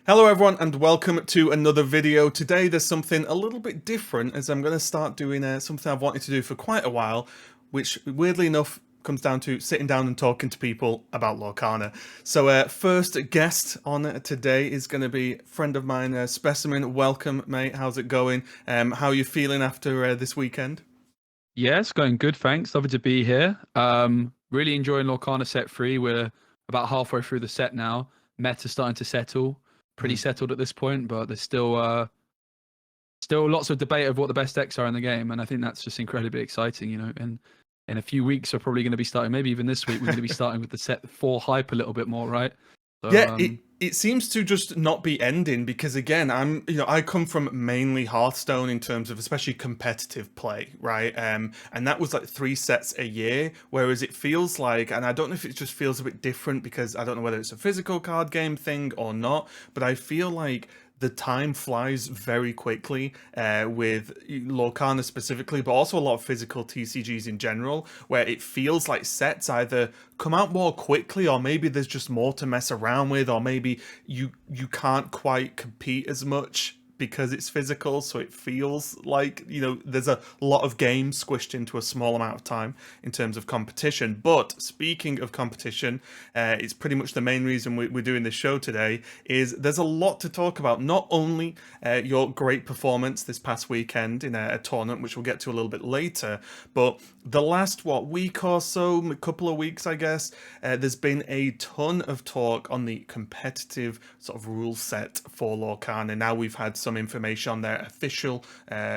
Hello everyone and welcome to another video. Today there's something a little bit different as I'm going to start doing something I've wanted to do for quite a while, which weirdly enough comes down to sitting down and talking to people about Lorcana. So first guest on today is going to be a friend of mine, Specimen. Welcome mate, how's it going? How are you feeling after this weekend? Yeah, it's going good, thanks. Lovely to be here. Really enjoying Lorcana set 3. We're about halfway through the set now. Meta's starting to settle. Pretty settled at this point, but there's still lots of debate of what the best decks are in the game, and I think that's just incredibly exciting, and in a few weeks we're probably going to be starting, maybe even this week, we're going to be starting with the set 4 hype a little bit more, right? So, Yeah, it seems to just not be ending because again, I come from mainly Hearthstone in terms of especially competitive play, right? And that was like 3 sets a year, whereas it feels like, and I don't know if it just feels a bit different because I don't know whether it's a physical card game thing or not, but I feel like the time flies very quickly with Lorcana specifically, but also a lot of physical TCGs in general, where it feels like sets either come out more quickly, or maybe there's just more to mess around with, or maybe you can't quite compete as much because it's physical, so it feels like, there's a lot of games squished into a small amount of time in terms of competition. But speaking of competition, it's pretty much the main reason we're doing this show today, is there's a lot to talk about. Not only your great performance this past weekend in a tournament, which we'll get to a little bit later, but the last, week or so, a couple of weeks, I guess, there's been a ton of talk on the competitive sort of rule set for Lorcana. Now we've had some information on their official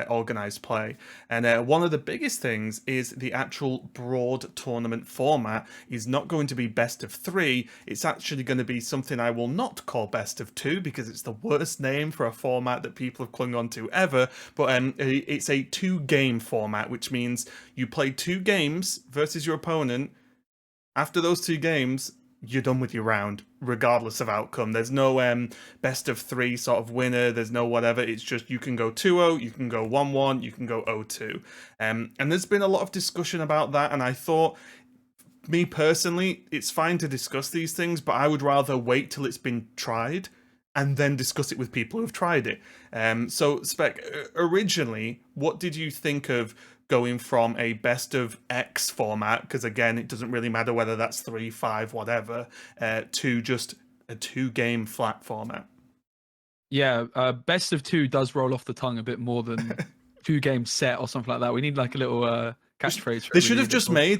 organized play, and one of the biggest things is the actual broad tournament format is not going to be best of 3. It's actually going to be something I will not call best of 2 because it's the worst name for a format that people have clung on to ever, but it's a 2-game format, which means you play 2 games versus your opponent. After those 2 games, you're done with your round, regardless of outcome. There's no best of 3 sort of winner. There's no whatever. It's just you can go 2-0, you can go 1-1, you can go 0-2. And there's been a lot of discussion about that, and I thought, me personally, it's fine to discuss these things, but I would rather wait till it's been tried and then discuss it with people who've tried it. So, Spec, originally, what did you think of going from a best of X format, because again, it doesn't really matter whether that's 3, 5, whatever, to just a 2-game flat format? yeah, best of 2 does roll off the tongue a bit more than 2-game set or something like that. We need like a little catchphrase for They should have everybody. just made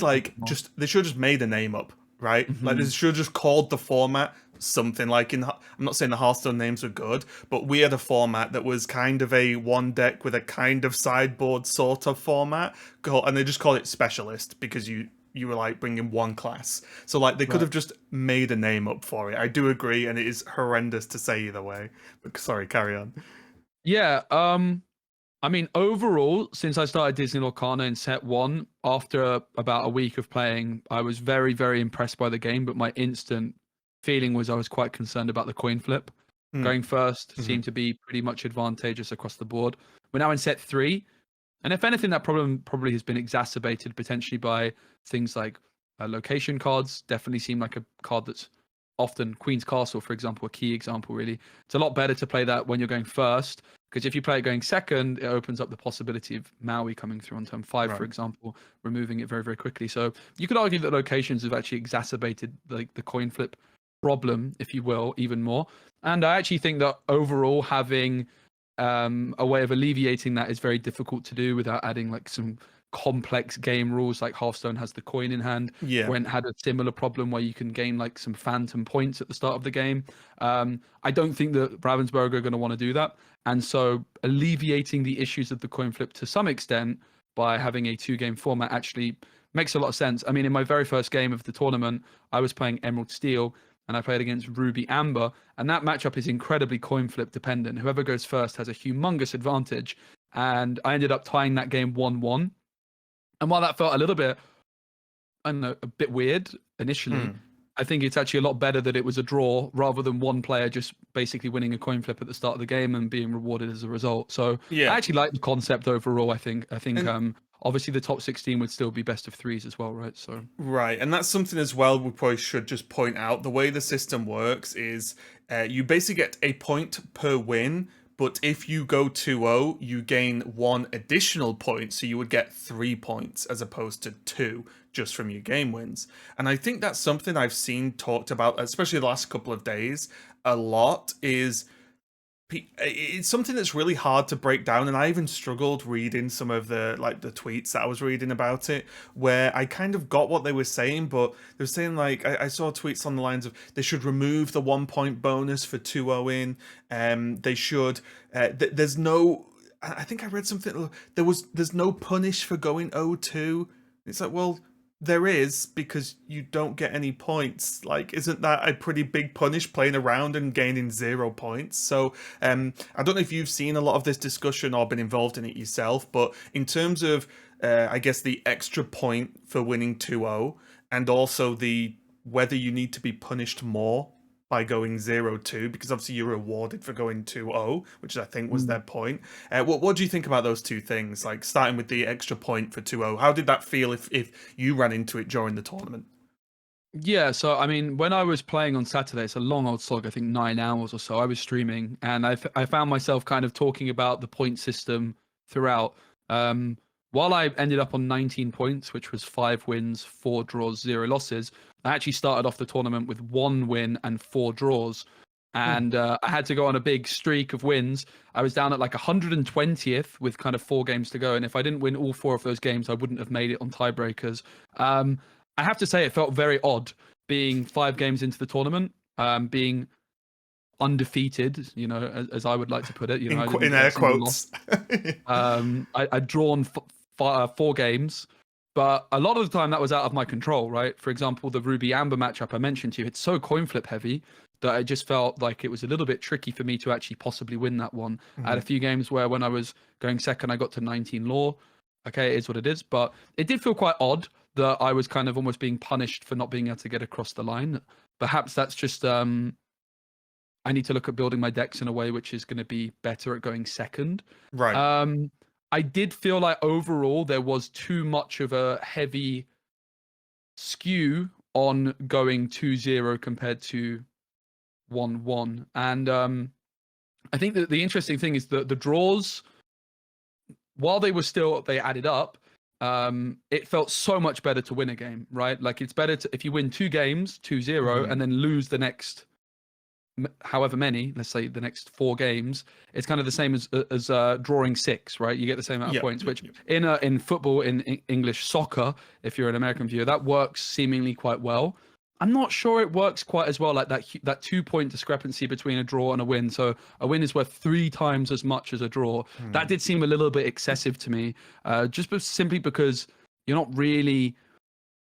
they should have just made a name up, right? Like they should have just called the format something like I'm not saying the Hearthstone names were good, but we had a format that was kind of a 1 deck with a kind of sideboard sort of format, and they just call it Specialist because you were like bringing 1 class. So like they could have just made a name up for it. I do agree, and it is horrendous to say either way. But sorry, carry on. Yeah, I mean, overall, since I started Disney Lorcana in set 1, after about a week of playing, I was very, very impressed by the game, but my instant feeling was I was quite concerned about the coin flip. Going first seemed to be pretty much advantageous across the board. We're now in set 3, and if anything, that problem probably has been exacerbated potentially by things like location cards. Definitely seem like a card that's often Queen's Castle, for example, a key example, really. It's a lot better to play that when you're going first, because if you play it going second, it opens up the possibility of Maui coming through on turn 5, for example, removing it very, very quickly. So you could argue that locations have actually exacerbated the coin flip problem, if you will, even more. And I actually think that overall having a way of alleviating that is very difficult to do without adding like some complex game rules. Like Hearthstone has the coin in hand. Yeah. Gwent had a similar problem where you can gain like some phantom points at the start of the game. I don't think that Ravensburger are going to want to do that, and so alleviating the issues of the coin flip to some extent by having a 2-game format actually makes a lot of sense. I mean, in my very first game of the tournament, I was playing Emerald Steel, and I played against Ruby Amber, and that matchup is incredibly coin flip dependent. Whoever goes first has a humongous advantage, and I ended up tying that game 1-1. And while that felt a little bit, I don't know, a bit weird initially, I think it's actually a lot better that it was a draw rather than one player just basically winning a coin flip at the start of the game and being rewarded as a result. So Yeah. I actually like the concept overall. I think obviously the top 16 would still be best of threes as well, right? So Right, and that's something as well we probably should just point out. The way the system works is you basically get a point per win, but if you go 2-0, you gain one additional point, so you would get 3 points as opposed to two just from your game wins. And I think that's something I've seen talked about, especially the last couple of days, a lot is it's something that's really hard to break down, and I even struggled reading some of the the tweets that I was reading about it, where I kind of got what they were saying, but they were saying like I saw tweets on the lines of they should remove the 1 point bonus for 2-0 in. They should. There's no. I think I read something. There's no punish for going 0-2. It's like, well, there is, because you don't get any points. Like, isn't that a pretty big punish, playing around and gaining 0 points? So, I don't know if you've seen a lot of this discussion or been involved in it yourself, but in terms of, I guess, the extra point for winning 2-0, and also the whether you need to be punished more by going 0-2, because obviously you're rewarded for going 2-0, which I think was their point. What do you think about those two things? Like, starting with the extra point for 2-0, how did that feel if you ran into it during the tournament? yeah, so I mean, when I was playing on Saturday, it's a long old slog, I think 9 hours or so. I was streaming, and I found myself kind of talking about the point system throughout. While I ended up on 19 points, which was 5 wins, 4 draws, 0 losses, I actually started off the tournament with 1 win and 4 draws. And I had to go on a big streak of wins. I was down at like 120th with kind of 4 games to go. And if I didn't win all 4 of those games, I wouldn't have made it on tiebreakers. I have to say, it felt very odd being 5 games into the tournament, being undefeated, as I would like to put it. In air quotes. I'd drawn 4 games, but a lot of the time that was out of my control, right? For example, the Ruby Amber matchup I mentioned to you, it's so coin flip heavy that I just felt like it was a little bit tricky for me to actually possibly win that one. I had a few games where when I was going second, I got to 19 law. Okay, it is what it is, but it did feel quite odd that I was kind of almost being punished for not being able to get across the line. Perhaps that's just I need to look at building my decks in a way which is going to be better at going second. Right. I did feel like overall there was too much of a heavy skew on going 2-0 compared to 1-1. And I think that the interesting thing is that the draws, while they added up, it felt so much better to win a game, right? Like, it's better if you win 2 games, 2-0, and then lose the next however many, let's say the next 4 games, it's kind of the same as drawing 6, right? You get the same amount of points, which in football, in English soccer, if you're an American viewer, that works seemingly quite well. I'm not sure it works quite as well, like that 2-point discrepancy between a draw and a win. So a win is worth 3 times as much as a draw. That did seem a little bit excessive to me, simply because you're not really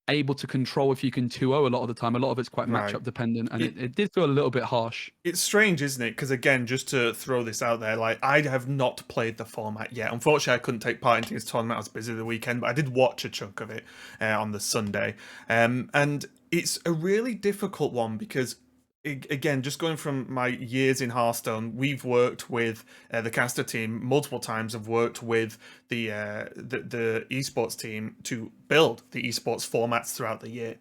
able to control if you can 2-0 a lot of the time. A lot of it's quite matchup dependent, and it did feel a little bit harsh. It's strange, isn't it? Because again, just to throw this out there, like, I have not played the format yet. Unfortunately, I couldn't take part in this tournament. I was busy the weekend, but I did watch a chunk of it on the Sunday. And it's a really difficult one because, again, just going from my years in Hearthstone, we've worked with the caster team multiple times. I've worked with the esports team to build the esports formats throughout the year.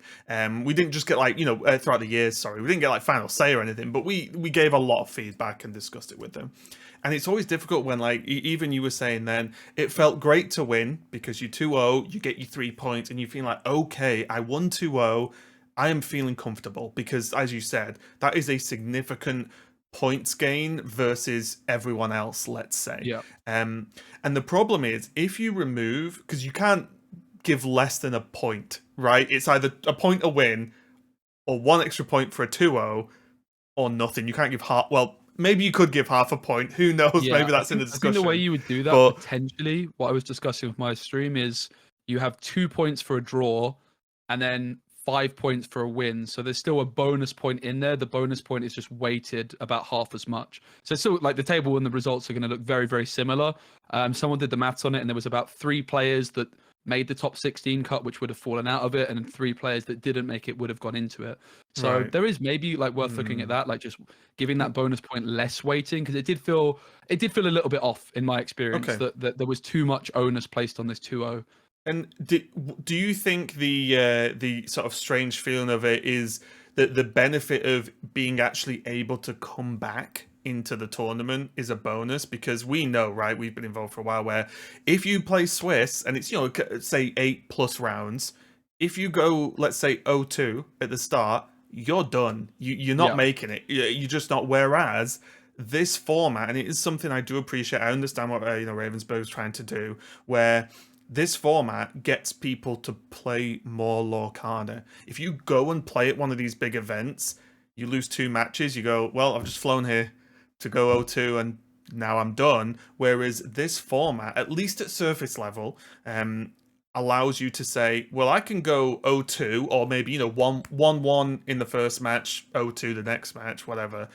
We didn't just get throughout the years. Sorry, we didn't get like final say or anything, but we gave a lot of feedback and discussed it with them. And it's always difficult when, like, even you were saying then, it felt great to win because you 2-0, you get your 3 points, and you feel like, okay, I won 2-0. I am feeling comfortable because, as you said, that is a significant points gain versus everyone else, let's say. Yeah. And the problem is, if you remove, because you can't give less than a point, right? It's either a point a win or 1 extra point for a 2-0 or nothing. You can't give half. Well, maybe you could give half a point. Who knows? Yeah, Maybe that's in the discussion. I think the way you would do that potentially, what I was discussing with my stream, is you have 2 points for a draw and then 5 points for a win. So there's still a bonus point in there. The bonus point is just weighted about half as much. So it's still like the table and the results are going to look very, very similar. Someone did the maths on it, and there was about 3 players that made the top 16 cut, which would have fallen out of it, and 3 players that didn't make it would have gone into it. So there is maybe like worth looking at that, like just giving that bonus point less weighting, because it did feel a little bit off in my experience that there was too much onus placed on this 2-0. And do you think the sort of strange feeling of it is that the benefit of being actually able to come back into the tournament is a bonus? Because we know, right? We've been involved for a while. Where if you play Swiss and it's say 8+ rounds, if you go let's say 0-2 at the start, you're done. You're not Yeah. making it. You're just not. Whereas this format, and it is something I do appreciate. I understand what Ravensburg's trying to do, where this format gets people to play more Lorcana. If you go and play at one of these big events, you lose 2 matches, you go, well, I've just flown here to go 0-2 and now I'm done. Whereas this format, at least at surface level, allows you to say, well, I can go 0-2 or maybe, 1-1 in the first match, 0-2 the next match, whatever.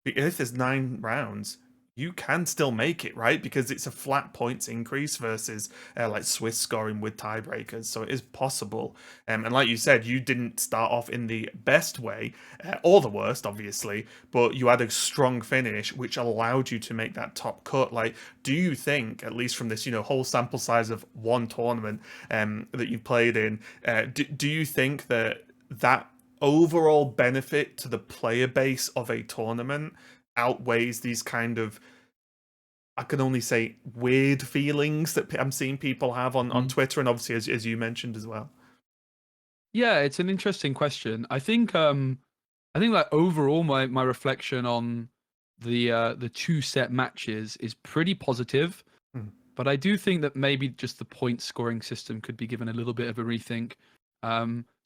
If there's 9 rounds, you can still make it, right? Because it's a flat points increase versus like Swiss scoring with tiebreakers. So it is possible. And like you said, you didn't start off in the best way or the worst, obviously, but you had a strong finish, which allowed you to make that top cut. Like, do you think, at least from this, whole sample size of one tournament that you've played in, do you think that overall benefit to the player base of a tournament outweighs these kind of, I can only say, weird feelings that I'm seeing people have on Mhm. Twitter and obviously as you mentioned as well? Yeah, it's an interesting question. I think like overall my reflection on the two set matches is pretty positive, Mm. but I do think that maybe just the point scoring system could be given a little bit of a rethink.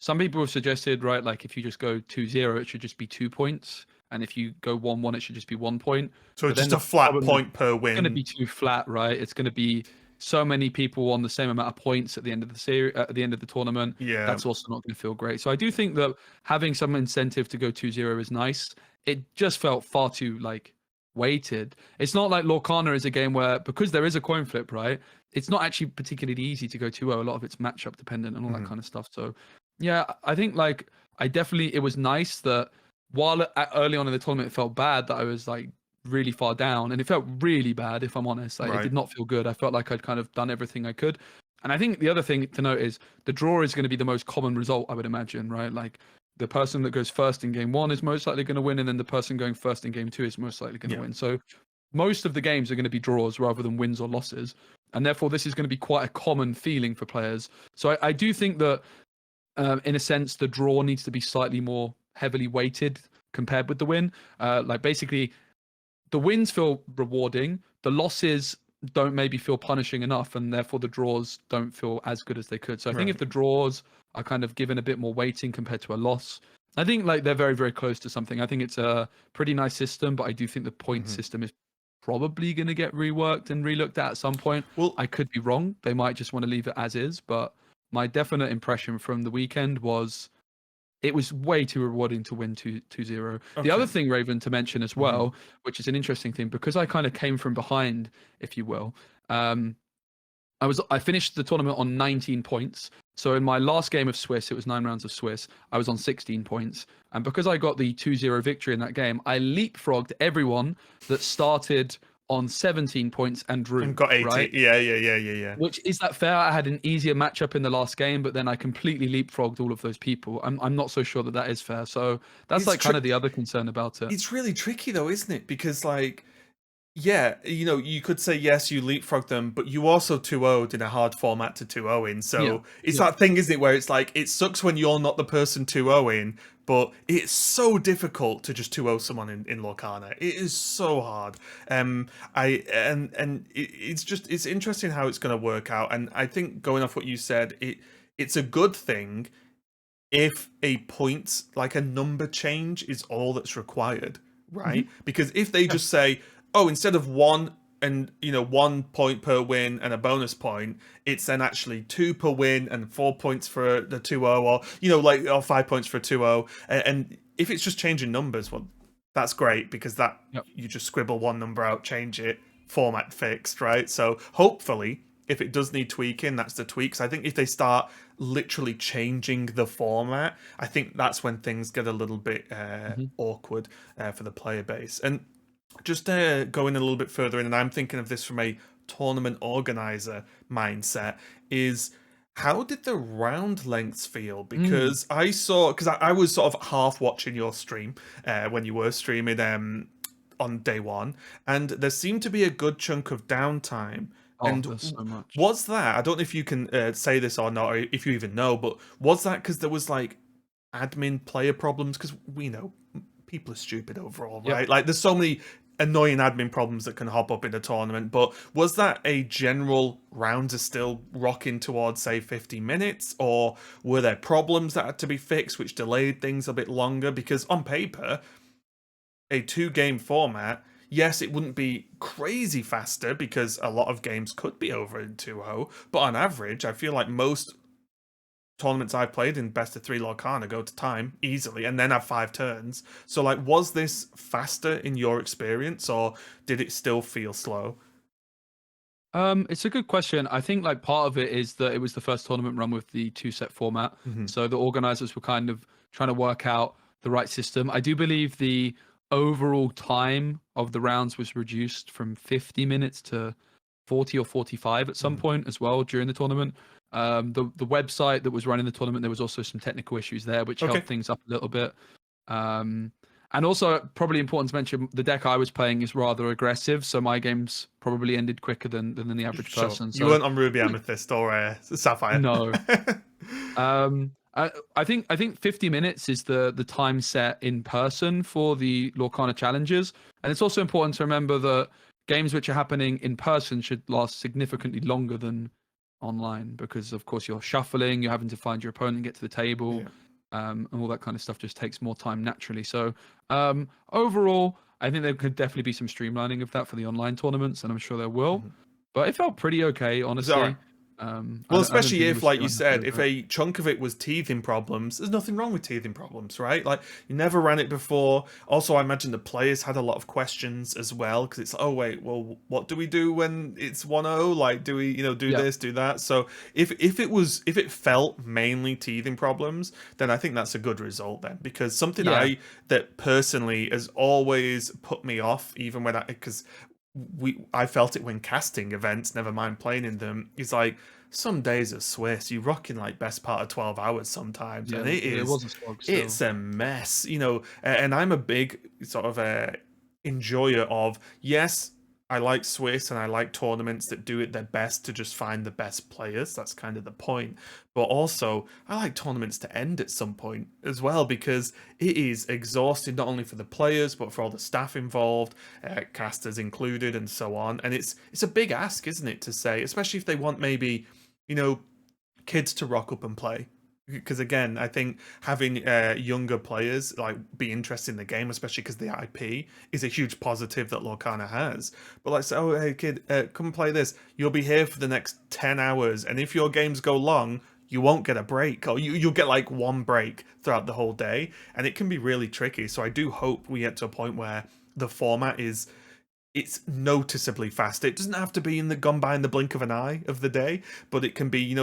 Some people have suggested, right, like if you just go 2-0, it should just be 2 points, and if you go 1-1, it should just be 1 point. So But it's then just the a flat problem is point per it's going to win. be too flat, right? It's going to be so many people on the same amount of points at the end of the series, at the end of the tournament. Yeah. That's also not going to feel great. So I do think that having some incentive to go 2-0 is nice. It just felt far too like weighted. It's not like Lorcana is a game where, because there is a coin flip, right? It's not actually particularly easy to go 2-0. A lot of it's matchup dependent and all that Mhm. kind of stuff. So yeah, I think like I definitely, it was nice that while early on in the tournament it felt bad that I was like really far down, and it felt really bad, if I'm honest. Like, it Right. did not feel good. I felt like I'd kind of done everything I could. And I think the other thing to note is the draw is going to be the most common result, I would imagine, right? Like, the person that goes first in game one is most likely going to win, and then the person going first in game two is most likely going to Yeah. win. So most of the games are going to be draws rather than wins or losses. And therefore, this is going to be quite a common feeling for players. So I do think that, in a sense, the draw needs to be slightly more heavily weighted compared with the win. Like, basically, the wins feel rewarding. The losses don't maybe feel punishing enough, and therefore the draws don't feel as good as they could. So I think if Right. the draws are kind of given a bit more weighting compared to a loss, I think like they're very, very close to something. I think it's a pretty nice system, but I do think the point Mhm. system is probably going to get reworked and relooked at some point. Well, I could be wrong. They might just want to leave it as is, but my definite impression from the weekend was it was way too rewarding to win 2-0. The other okay. thing, Raven, to mention as Mhm. well, which is an interesting thing, because I kind of came from behind, if you will. Um, I finished the tournament on 19 points. So in my last game of Swiss, it was 9 rounds of Swiss. I was on 16 points, and because I got the 2-0 victory in that game, I leapfrogged everyone that started on 17 points and And drew. got 80. Right? Yeah, yeah, yeah, yeah, yeah. Which, is that fair? I had an easier matchup in the last game, but then I completely leapfrogged all of those people. I'm not so sure that that is fair. So that's It's like kind tri- of the other concern about it. it's really tricky though, isn't it? Because like, yeah, you could say yes, you leapfrog them, but you also 2-0'd in a hard format to 2-0 in. Yeah. So it's Yeah. that thing, isn't it, where it's like it sucks when you're not the person 2-0 in, but it's so difficult to just 2-0 someone in Lorcana. It is so hard. It's interesting how it's going to work out. And I think going off what you said, it's a good thing if a point, like a number change, is all that's required, Hmm. right? Because if they Yeah. just say, oh, instead of one and 1 point per win and a bonus point, it's then actually 2 per win and 4 points for the 2-0, or like, or 5 points for a 2-0. And if it's just changing numbers, well, that's great, because that Yep. you just scribble one number out, change it, format fixed, right? So hopefully, if it does need tweaking, that's the tweaks. I think if they start literally changing the format, I think that's when things get a little bit Hmm. awkward for the player base. And just going a little bit further in, and I'm thinking of this from a tournament organizer mindset, is How did the round lengths feel? Mm. Because I was sort of half watching your stream when you were streaming on day one, and there seemed to be a good chunk of downtime. Oh, And there's so much. was that? I don't know if you can say this or not, or if you even know, but was that because there was like admin player problems? Because we know people are stupid overall, Yep. right? Like, there's so many annoying admin problems that can hop up in a tournament. But was that a general rounds are still rocking towards, say, 50 minutes, or were there problems that had to be fixed which delayed things a bit longer? Because on paper, a 2 game format, yes, it wouldn't be crazy faster because a lot of games could be over in 2-0, but on average, I feel like most tournaments I've played in best of 3 Lorcana go to time easily and then have 5 turns. So, like, was this faster in your experience, or did it still feel slow? It's a good question. I think like part of it is that it was the first tournament run with the 2-set format. Mm-hmm. So the organizers were kind of trying to work out the right system. I do believe the overall time of the rounds was reduced from 50 minutes to 40 or 45 at some Mm-hmm. point as well during the tournament. The website that was running the tournament, there was also some technical issues there, which Okay. held things up a little bit. Um, and also, probably important to mention, the deck I was playing is rather aggressive, so my games probably ended quicker than the average Sure. person. You So weren't on Ruby Amethyst or Sapphire. no, I think 50 minutes is the time set in person for the Lorcana challenges, and it's also important to remember that games which are happening in person should last significantly longer than online, because of course you're shuffling, you're having to find your opponent, get to the table, Yeah. and all that kind of stuff just takes more time naturally. So overall, I think there could definitely be some streamlining of that for the online tournaments, and I'm sure there will. Mhm. But it felt pretty okay, Is that all right? honestly. Well, I don't especially think it if, was like too you said, unnecessary if for it. a chunk of it was teething problems, there's nothing wrong with teething problems, right? Like, you never ran it before. Also, I imagine the players had a lot of questions as well, because it's, oh, wait, well, what do we do when it's 1-0? Like, do we, do Yeah, this, do that? So if it felt mainly teething problems, then I think that's a good result then, because something yeah, that personally has always put me off, even when because I felt it when casting events, never mind playing in them, is like, some days are Swiss. You rock in like best part of 12 hours sometimes, and yeah. It was a slog it's still. a mess, and I'm a big sort of enjoyer of, yes, I like Swiss and I like tournaments that do it their best to just find the best players. That's kind of the point. But also, I like tournaments to end at some point as well, because it is exhausting not only for the players but for all the staff involved, casters included, and so on. And it's a big ask, isn't it, to say, especially if they want maybe, you know, kids to rock up and play. Because again, I think having younger players like be interested in the game, especially because the IP is a huge positive that Lorcana has. But like, say, oh hey kid, come play this. You'll be here for the next 10 hours, and if your games go long, you won't get a break, or you'll get like one break throughout the whole day, and it can be really tricky. So I do hope we get to a point where the format is it's noticeably fast. It doesn't have to be gone by in the blink of an eye of the day, but it can be,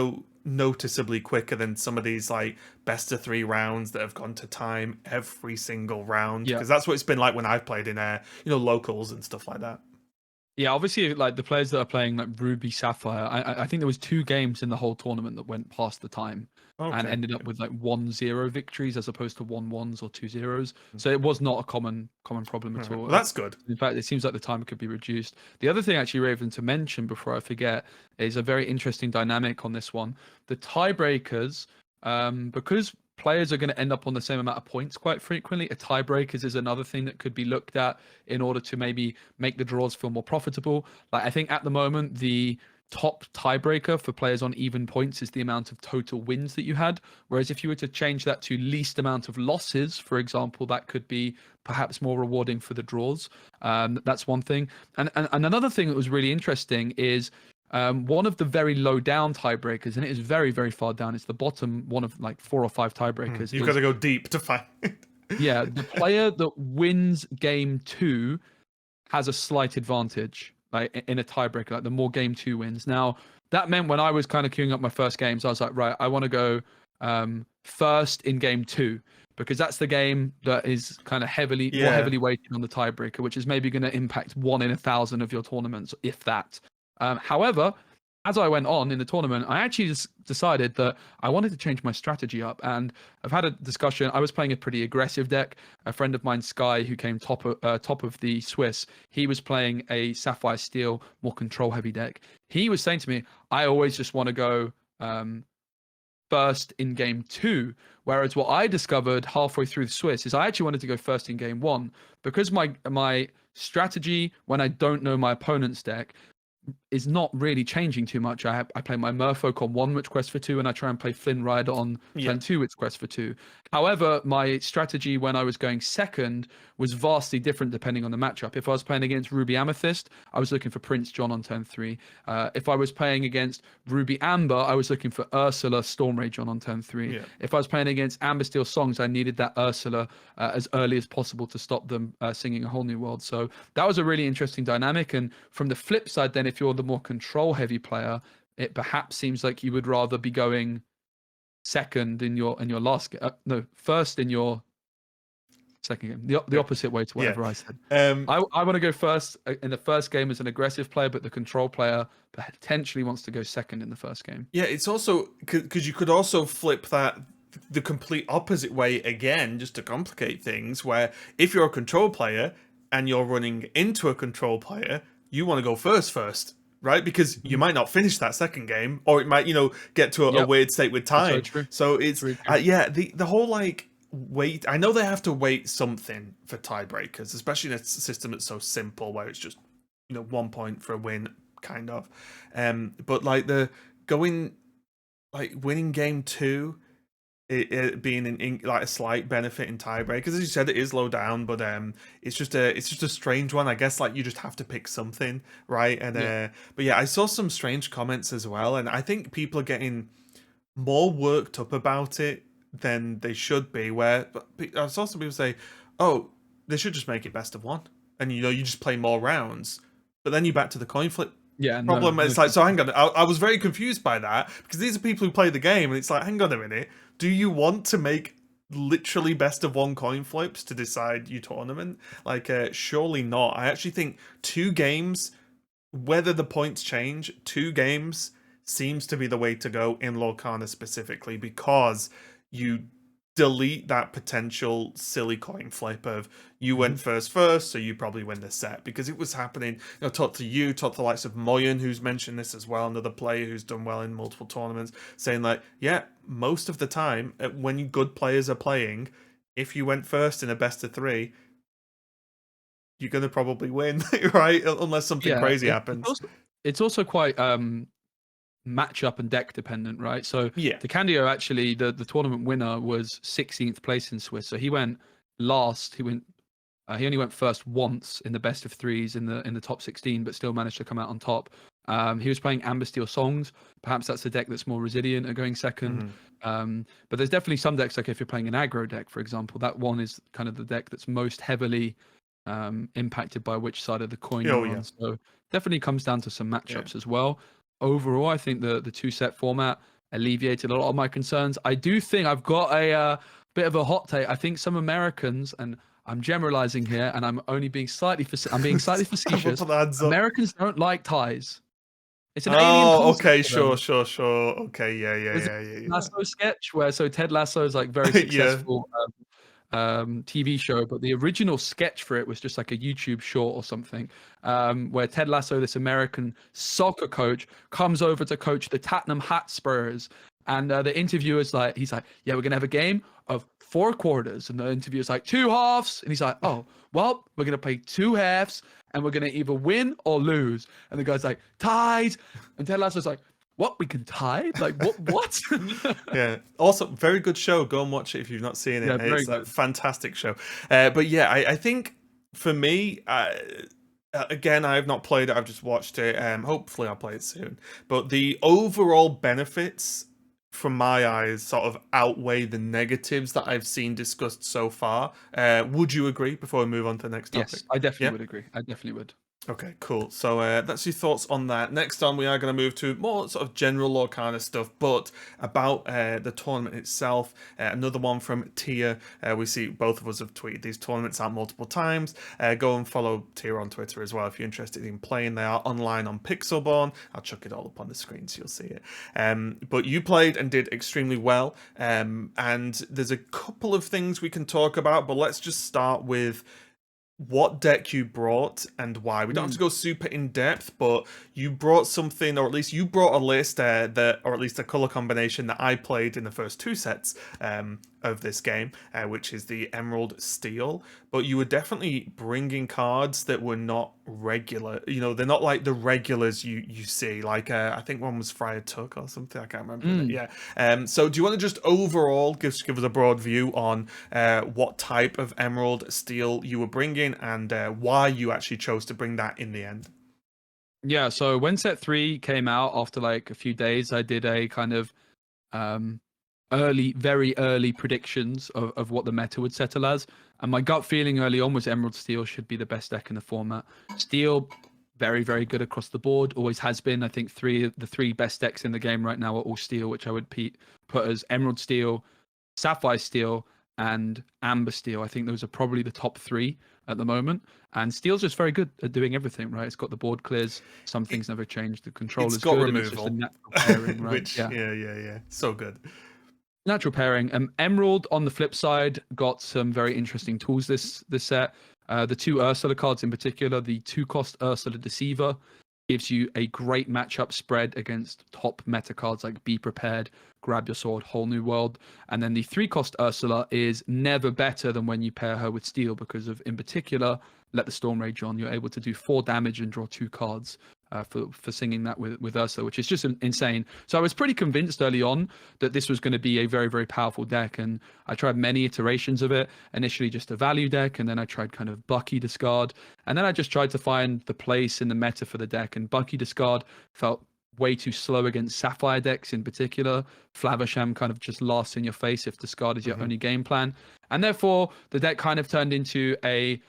noticeably quicker than some of these like best of 3 rounds that have gone to time every single round. Yeah. Because that's what it's been like when I've played in locals and stuff like that. Yeah, obviously, like the players that are playing like Ruby Sapphire, I think there was 2 games in the whole tournament that went past the time and Okay. ended up with like 1-0 victories as opposed to 1-1s or 2-0s. So it was not a common problem All at right. all. Well, that's good. In fact, it seems like the time could be reduced. The other thing, actually, Raven, to mention before I forget, is a very interesting dynamic on this one. The tiebreakers, because players are going to end up on the same amount of points quite frequently, a tiebreakers is another thing that could be looked at in order to maybe make the draws feel more profitable. Like, I think at the moment, the top tiebreaker for players on even points is the amount of total wins that you had. Whereas if you were to change that to least amount of losses, for example, that could be perhaps more rewarding for the draws. That's one thing. And another thing that was really interesting is one of the very low down tiebreakers, and it is very, very far down. It's the bottom one of like 4 or 5 tiebreakers. You've got to go deep to find it. Yeah, the player that wins game 2 has a slight advantage, like in a tiebreaker, like the more game 2 wins. Now, that meant when I was kind of queuing up my first games, I was like, right, I want to go first in game 2, because that's the game that is kind of more Yeah. heavily weighted on the tiebreaker, which is maybe going to impact 1 in 1,000 of your tournaments, if that. However, as I went on in the tournament, I actually just decided that I wanted to change my strategy up. And I've had a discussion. I was playing a pretty aggressive deck. A friend of mine, Sky, who came top of the Swiss, he was playing a Sapphire Steel, more control heavy deck. He was saying to me, I always just want to go first in game two. Whereas what I discovered halfway through the Swiss is I actually wanted to go first in game one because my strategy when I don't know my opponent's deck is not really changing too much. I play my Merfolk on one, which quests for two, and I try and play Flynn Rider on turn two, which quests for two. However, my strategy when I was going second was vastly different depending on the matchup. If I was playing against Ruby Amethyst, I was looking for Prince John on turn three. If I was playing against Ruby Amber, I was looking for Ursula Stormray John on turn three. Yeah. If I was playing against Amber Steel Songs, I needed that Ursula as early as possible to stop them singing A Whole New World. So that was a really interesting dynamic. And from the flip side, then, if you're the more control heavy player, it perhaps seems like you would rather be going second in your first in your second game. The opposite way to whatever I said. I want to go first in the first game as an aggressive player, but the control player potentially wants to go second in the first game. Yeah, it's also because you could also flip that the complete opposite way again, just to complicate things, where if you're a control player and you're running into a control player, you want to go first, right? Because you might not finish that second game, or it might, get to a weird state with time. So it's the whole like wait. I know they have to wait something for tiebreakers, especially in a system that's so simple where it's just 1 point for a win, kind of. But like winning game two, it being like a slight benefit in tiebreakers, as you said, it is low down, but it's just a strange one. I guess like you just have to pick something, right? And but yeah, I saw some strange comments as well, and I think people are getting more worked up about it than they should be. Where I saw some people say, "Oh, they should just make it best of one," and you just play more rounds. But then you back to the coin flip problem. It's like, so hang on, I was very confused by that because these are people who play the game, and it's like, hang on a minute. Do you want to make literally best of one coin flips to decide your tournament? Like, surely not. I actually think 2 games, whether the points change, 2 games seems to be the way to go in Lorcana specifically, because you delete that potential silly coin flip of you went first, so you probably win the set, because it was happening. Talk to the likes of Moyen, who's mentioned this as well, another player who's done well in multiple tournaments, saying like, yeah, most of the time when good players are playing, if you went first in a best of 3, you're gonna probably win, right? Unless something crazy happens. It's also quite matchup and deck dependent, right? So the Candio, actually, the tournament winner was 16th place in Swiss. So he went last. He only went first once in the best of 3s in the top 16, but still managed to come out on top. He was playing Amber Steel Songs. Perhaps that's a deck that's more resilient at going second. But there's definitely some decks, like if you're playing an aggro deck, for example, that one is kind of the deck that's most heavily impacted by which side of the coin you're on. So definitely comes down to some matchups as well. Overall, I think the 2-set format alleviated a lot of my concerns. I do think I've got a bit of a hot take. I think some Americans, and I'm generalizing here, and I'm being slightly facetious. Americans don't like ties. It's an alien concept. Okay, sure. Okay, yeah. Lasso sketch where Ted Lasso is like very successful. TV show, but the original sketch for it was just like a YouTube short or something, where Ted Lasso, this American soccer coach, comes over to coach the Tottenham Hotspurs, and the interviewer's like, he's like, yeah, we're gonna have a game of 4 quarters, and the interviewer's like, 2 halves, and he's like, oh, well, we're gonna play 2 halves, and we're gonna either win or lose, and the guy's like, tied, and Ted Lasso's like, what, we can tie? Like, what? Yeah. Also, very good show. Go and watch it if you've not seen it. It's a fantastic show. But yeah, I think for me, again, I have not played it. I've just watched it. Hopefully I'll play it soon. But the overall benefits, from my eyes, sort of outweigh the negatives that I've seen discussed so far. Would you agree before we move on to the next topic? Yes, I definitely would agree. I definitely would. Okay, cool. So that's your thoughts on that. Next on, we are going to move to more sort of general lore kind of stuff, but about the tournament itself. Another one from Tia. We see both of us have tweeted these tournaments out multiple times. Go and follow Tia on Twitter as well if you're interested in playing. They are online on Pixelborn. I'll chuck it all up on the screen so you'll see it. But you played and did extremely well. And there's a couple of things we can talk about, but let's just start with what deck you brought and why. We don't have to go super in depth, but you brought something, or at least you brought a list that, or at least a color combination that I played in the first two sets of this game, which is the Emerald Steel. But you were definitely bringing cards that were not regular. You know, they're not like the regulars you see. Like I think one was Friar Tuck or something. I can't remember. Yeah. So do you want to just overall give us a broad view on what type of Emerald Steel you were bringing and why you actually chose to bring that in the end? Yeah, so when set 3 came out after like a few days, I did a kind of um very early predictions of what the meta would settle as. And my gut feeling early on was Emerald Steel should be the best deck in the format. Steel, very, very good across the board, always has been. I think the three best decks in the game right now are all Steel, which I would put as Emerald Steel, Sapphire Steel, and Amber Steel. I think those are probably the top three at the moment. And Steel's just very good at doing everything, right? It's got the board clears, some things never change, the control It's is got good, and it's just a removal, natural pairing, right? which Yeah. yeah, so good. Natural pairing. Emerald on the flip side got some very interesting tools this set. The two Ursula cards in particular, the 2-cost Ursula Deceiver gives you a great matchup spread against top meta cards like Be Prepared, Grab Your Sword, Whole New World. And then the 3-cost Ursula is never better than when you pair her with Steel because of, in particular, Let the Storm Rage On. You're able to do 4 damage and draw 2 cards. For singing that with Ursula, which is just insane. So I was pretty convinced early on that this was going to be a very, very powerful deck, and I tried many iterations of it. Initially just a value deck, and then I tried kind of Bucky discard, and then I just tried to find the place in the meta for the deck, and Bucky discard felt way too slow against Sapphire decks in particular. Flaversham kind of just laughs in your face if discard is your only game plan, and therefore the deck kind of turned into a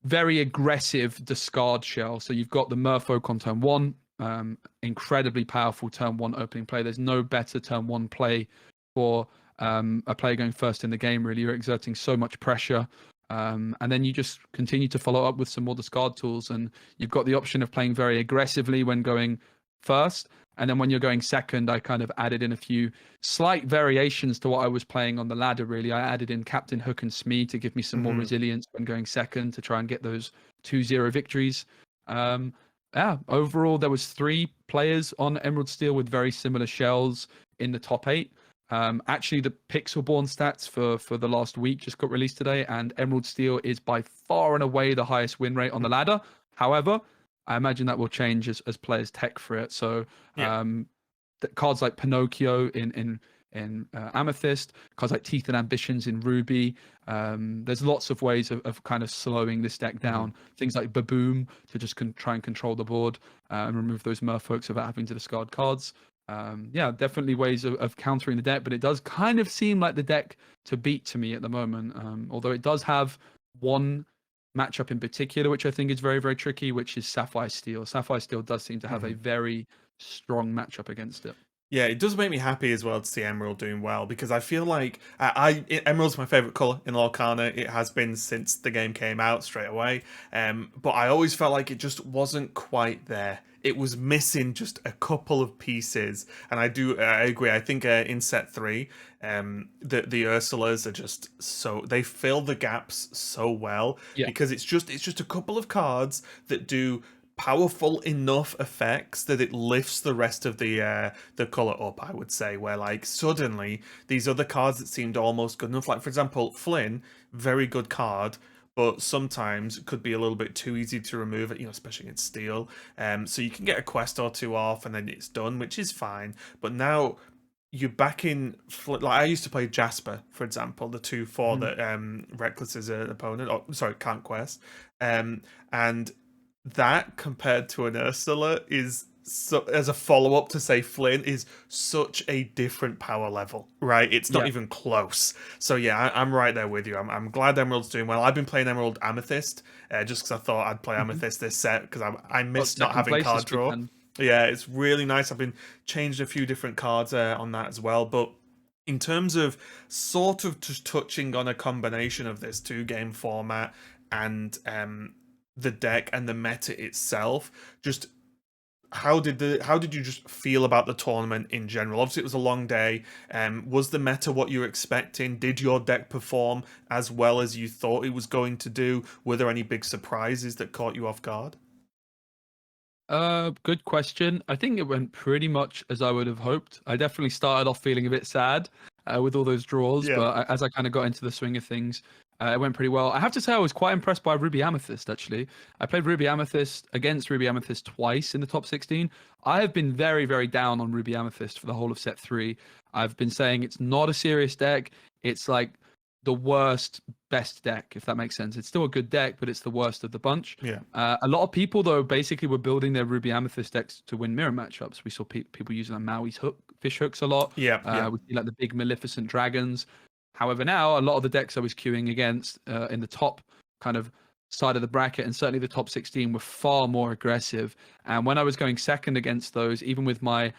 very aggressive discard shell. So you've got the Merfolk on turn 1, incredibly powerful turn 1 opening play. There's no better turn 1 play for a player going first in the game, really. You're exerting so much pressure. And then you just continue to follow up with some more discard tools. And you've got the option of playing very aggressively when going first. And then when you're going second, I kind of added in a few slight variations to what I was playing on the ladder, really. I added in Captain Hook and Smee to give me some more resilience when going second to try and get those 2-0 victories. Yeah, overall, there was 3 players on Emerald Steel with very similar shells in the top 8. Actually, the Pixelborn stats for the last week just got released today, and Emerald Steel is by far and away the highest win rate on the ladder. However, I imagine that will change as players tech for it. So cards like Pinocchio in Amethyst, cards like Teeth and Ambitions in Ruby. There's lots of ways of kind of slowing this deck down. Things like Baboom to just try and control the board and remove those merfolks without having to discard cards. Yeah, definitely ways of countering the deck, but it does kind of seem like the deck to beat to me at the moment. Although it does have one matchup in particular, which I think is very, very tricky, which is Sapphire Steel. Sapphire Steel does seem to have a very strong matchup against it. Yeah, it does make me happy as well to see Emerald doing well because I feel like Emerald's my favorite color in Lorcana. It has been since the game came out straight away. But I always felt like it just wasn't quite there. It was missing just a couple of pieces, and I agree. I think in set 3, the Ursulas are just they fill the gaps so well because it's just a couple of cards that do powerful enough effects that it lifts the rest of the color up, I would say, where like suddenly these other cards that seemed almost good enough, like for example Flynn, very good card, but sometimes it could be a little bit too easy to remove it, especially against Steel. So you can get a quest or two off and then it's done, which is fine. But now you're back in, like I used to play Jasper, for example, the 2/4 that Reckless is an opponent, or sorry, can't quest. And that compared to an Ursula is so as a follow up to say Flynn is such a different power level, right? It's not Yeah. even close. So yeah, I'm right there with you. I'm glad Emerald's doing well. I've been playing Emerald Amethyst just because I thought I'd play Mhm. Amethyst this set because I Got miss not second having place card this draw. weekend. Yeah, it's really nice. I've been changed a few different cards on that as well, but in terms of sort of just touching on a combination of this two game format and the deck and the meta itself, just how did you just feel about the tournament in general? Obviously, it was a long day. Was the meta what you were expecting? Did your deck perform as well as you thought it was going to do? Were there any big surprises that caught you off guard? Good question. I think it went pretty much as I would have hoped. I definitely started off feeling a bit sad with all those draws, Yeah. but as I kind of got into the swing of things, it went pretty well. I have to say, I was quite impressed by Ruby Amethyst, actually. I played Ruby Amethyst against Ruby Amethyst twice in the top 16. I have been very, very down on Ruby Amethyst for the whole of set three. I've been saying it's not a serious deck. It's like the worst best deck, if that makes sense. It's still a good deck, but it's the worst of the bunch. Yeah. A lot of people, though, basically were building their Ruby Amethyst decks to win mirror matchups. We saw people using Maui's fish hooks a lot. Yeah. Yeah. We see like the big Maleficent dragons. However, now a lot of the decks I was queuing against in the top kind of side of the bracket, and certainly the top 16, were far more aggressive. And when I was going second against those, even with my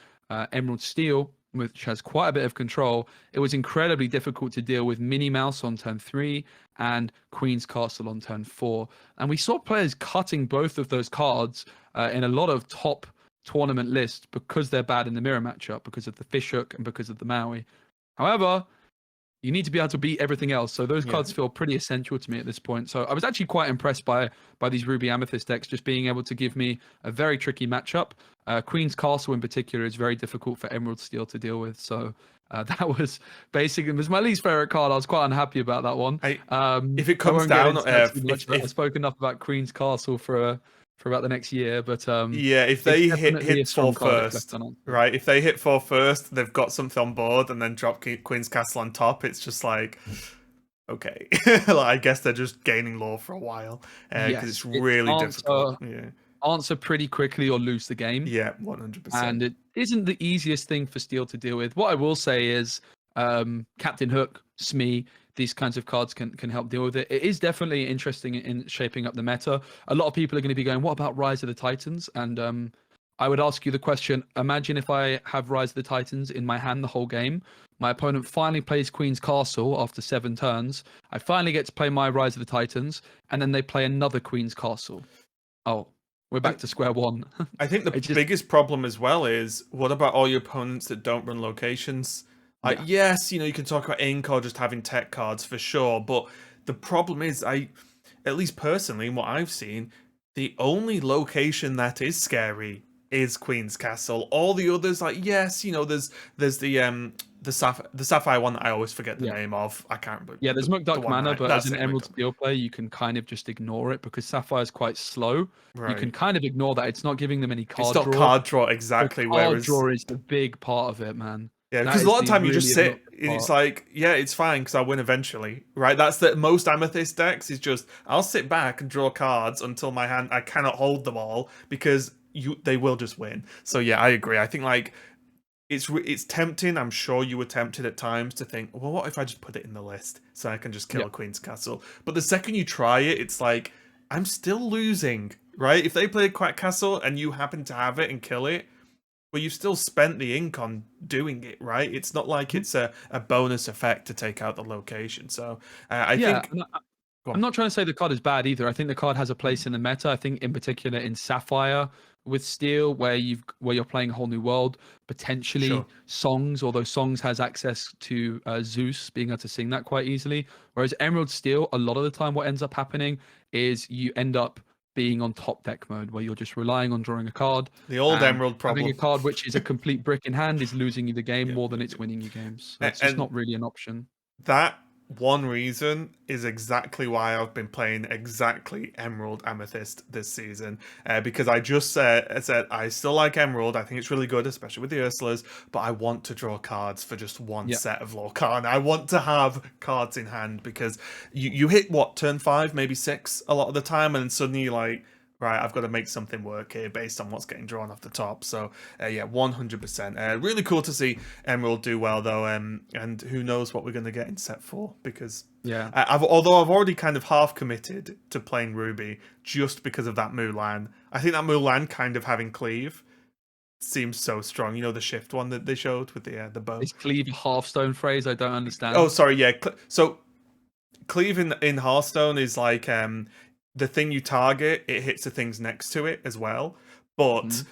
Emerald Steel, which has quite a bit of control, it was incredibly difficult to deal with Minnie Mouse on turn 3 and Queen's Castle on turn 4. And we saw players cutting both of those cards in a lot of top tournament lists because they're bad in the mirror matchup, because of the fish hook and because of the Maui. However, you need to be able to beat everything else. So those Yeah. cards feel pretty essential to me at this point. So I was actually quite impressed by these Ruby Amethyst decks just being able to give me a very tricky matchup. Queen's Castle in particular is very difficult for Emerald Steel to deal with. So that was basically, it was my least favorite card. I was quite unhappy about that one. If it I comes won't get down, into that too much. if I spoke enough about Queen's Castle for about the next year, but yeah, if it's they definitely a hit four strong card if left first, unanswered. right? If they hit four first, they've got something on board, and then drop Queen's Castle on top. It's just like, okay, like, I guess they're just gaining lore for a while because it's Yes, it's really difficult. Yeah, answer pretty quickly or lose the game. yeah, 100%. And it isn't the easiest thing for Steel to deal with. What I will say is Captain Hook, Smee, these kinds of cards can help deal with it. It is definitely interesting in shaping up the meta. A lot of people are going to be going, what about Rise of the Titans? And I would ask you the question, imagine if I have Rise of the Titans in my hand the whole game. My opponent finally plays Queen's Castle after 7 turns. I finally get to play my Rise of the Titans, and then they play another Queen's Castle. Oh, we're back to square one. I think the biggest problem as well is what about all your opponents that don't run locations? Like, Yeah. yes, you can talk about ink or just having tech cards for sure, but the problem is, at least personally, in what I've seen, the only location that is scary is Queen's Castle. All the others, like, yes, there's the sapphire one that I always forget the Yeah. name of. I can't remember. Yeah, there's Mukduk Manor, but as That's an it, Emerald Mukduk. Steel player, you can kind of just ignore it because Sapphire's quite slow. You can Right. kind of ignore that. It's not giving them any It's card not draw. card draw The exactly, card whereas draw is the big part of it, man. yeah, That because a is lot of the time you just really sit obnoxious and it's part. like, yeah, it's fine because I win eventually, right? That's the most Amethyst decks is just I'll sit back and draw cards until my hand I cannot hold them all because they will just win. So yeah, I agree. I think like it's tempting. I'm sure you were tempted at times to think, well, what if I just put it in the list so I can just kill Yeah. a Queen's Castle? But the second you try it, it's like I'm still losing, right? If they play a Quack Castle and you happen to have it and kill it, well, you've still spent the ink on doing it, right? It's not like it's a bonus effect to take out the location. So I Yeah, think. and Go I'm on. not trying to say the card is bad either. I think the card has a place in the meta. I think in particular in Sapphire with Steel, where you're playing a whole new world, potentially Sure. Songs, although Songs has access to Zeus being able to sing that quite easily. Whereas Emerald Steel, a lot of the time what ends up happening is you end up being on top deck mode where you're just relying on drawing a card. The old And Emerald having a problem. card which is a complete brick in hand is losing you the game Yeah. more than it's winning you games. So it's just And not really an option. that one reason is exactly why I've been playing exactly Emerald Amethyst this season. Because I just said I still like Emerald. I think it's really good, especially with the Ursulas. But I want to draw cards for just one Yeah. set of Lorcan. I want to have cards in hand because you hit what turn 5, maybe 6 a lot of the time, and then suddenly you're like, right, I've got to make something work here based on what's getting drawn off the top. So yeah, 100%. Really cool to see Emerald do well though, and who knows what we're going to get in set 4, because Yeah. although I've already kind of half committed to playing Ruby just because of that Mulan. I think that Mulan kind of having cleave seems so strong. You know, the shift one that they showed with the bow. Is cleave a Hearthstone phrase? I don't understand. Oh, sorry, yeah. So cleave in Hearthstone is like the thing you target, it hits the things next to it as well, but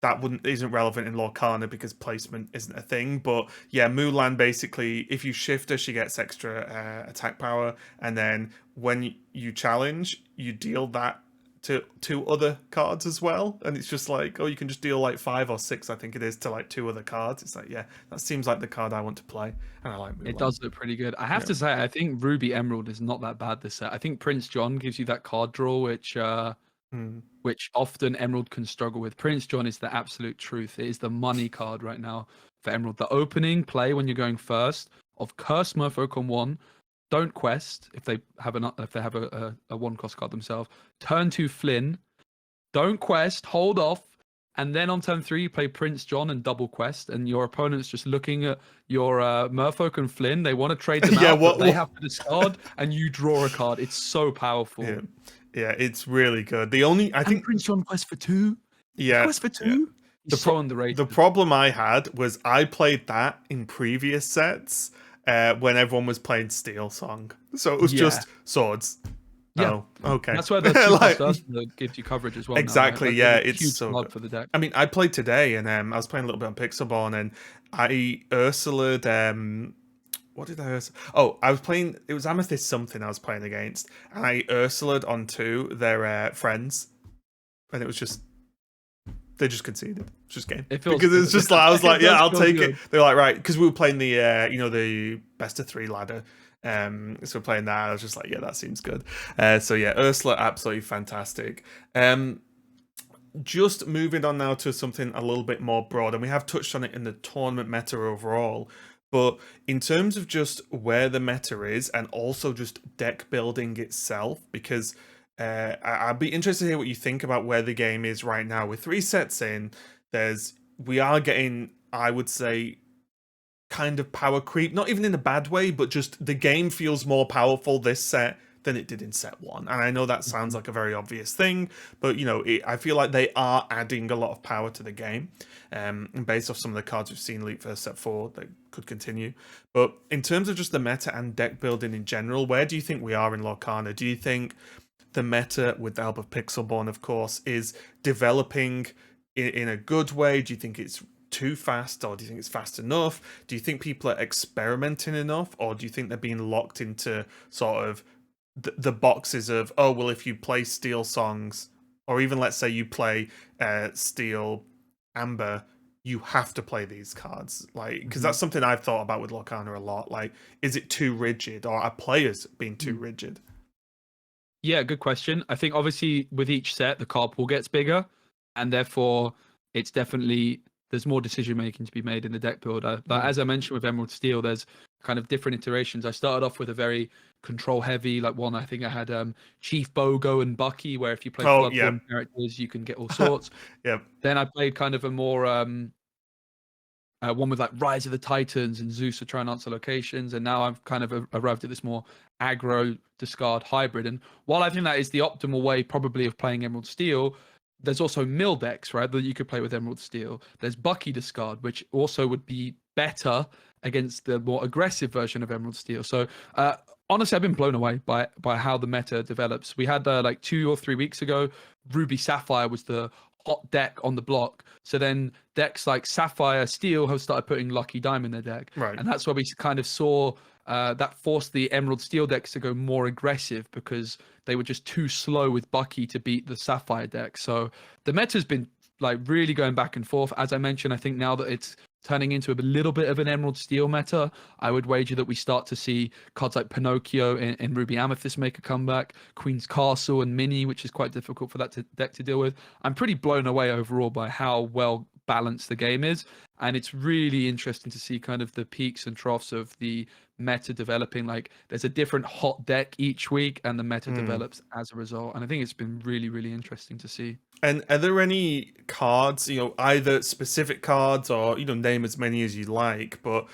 that isn't relevant in Lorcana because placement isn't a thing. But yeah, Mulan basically, if you shift her, she gets extra attack power, and then when you challenge, you deal that to 2 other cards as well, and it's just like, oh, you can just deal like 5 or 6, I think it is, to like 2 other cards. It's like, yeah, that seems like the card I want to play, and I like Mulan. It does look pretty good. I have to say, I think Ruby Emerald is not that bad this set. I think Prince John gives you that card draw, which often Emerald can struggle with. Prince John is the absolute truth. It is the money card right now for Emerald. The opening play when you're going first of Curse Merfolk on 1, don't quest if they have a 1-cost card themselves. Turn 2 Flynn, don't quest, hold off, and then on turn 3 you play Prince John and double quest, and your opponent's just looking at your Merfolk and Flynn. They want to trade them out, but they have to discard, and you draw a card. It's so powerful. Yeah, it's really good. I think Prince John quest for 2. Yeah, quest for 2. Yeah. So underrated. The problem I had was I played that in previous sets when everyone was playing Steel Song, so it was just swords. Yeah. Oh, okay. That's where the 2+ gives you coverage as well. Exactly. Now, right? Yeah, it's it's so good for the deck. I mean, I played today, and I was playing a little bit on Pixelborn, and I Ursula'd. What did I Ursula? Oh, I was playing. It was Amethyst something I was playing against, and I Ursula'd onto their friends, and it was just they just conceded. It's just game because it's just like I was like, yeah, I'll take it. They're like, right, because we were playing the the best of 3 ladder. So we're playing that. I was just like, yeah, that seems good. So yeah, Ursula, absolutely fantastic. Just moving on now to something a little bit more broad, and we have touched on it in the tournament meta overall. But in terms of just where the meta is, and also just deck building itself, because I'd be interested to hear what you think about where the game is right now. With 3 sets in, we are getting, I would say, kind of power creep, not even in a bad way, but just the game feels more powerful this set than it did in set 1. And I know that sounds like a very obvious thing, but you know, I feel like they are adding a lot of power to the game, and based off some of the cards we've seen leaked for set 4 that could continue. But in terms of just the meta and deck building in general, where do you think we are in Lorcana? Do you think the meta, with the help of Pixelborn, of course, is developing in a good way? Do you think it's too fast, or do you think it's fast enough? Do you think people are experimenting enough, or do you think they're being locked into sort of the boxes of, oh, well, if you play Steel Songs, or even let's say you play Steel Amber, you have to play these cards? Like, because that's something I've thought about with Lorcana a lot. Like, is it too rigid, or are players being too rigid? Yeah, good question. I think obviously with each set the card pool gets bigger, and therefore it's definitely, there's more decision making to be made in the deck builder. But as I mentioned with Emerald Steel, there's kind of different iterations. I started off with a very control heavy, like one, I think I had Chief Bogo and Bucky, where if you play Floodborn characters, you can get all sorts. Then I played kind of a more one with like Rise of the Titans and Zeus to try and answer locations. And now I've kind of arrived at this more aggro discard hybrid. And while I think that is the optimal way probably of playing Emerald Steel, there's also mill decks, right, that you could play with Emerald Steel. There's Bucky discard, which also would be better against the more aggressive version of Emerald Steel. So honestly, I've been blown away by how the meta develops. We had like 2 or 3 weeks ago, Ruby Sapphire was the hot deck on the block. So then decks like Sapphire Steel have started putting Lucky Diamond in their deck. Right. And that's where we kind of saw that forced the Emerald Steel decks to go more aggressive, because they were just too slow with Bucky to beat the Sapphire deck. So the meta's been like really going back and forth. As I mentioned, I think now that it's turning into a little bit of an Emerald Steel meta, I would wager that we start to see cards like Pinocchio and Ruby Amethyst make a comeback, Queen's Castle and Mini, which is quite difficult for that deck to deal with. I'm pretty blown away overall by how well balanced the game is. and it's really interesting to see kind of the peaks and troughs of the meta developing. Like there's a different hot deck each week, and the meta develops as a result. And I think it's been really, really interesting to see. And are there any cards, either specific cards or name as many as you like, but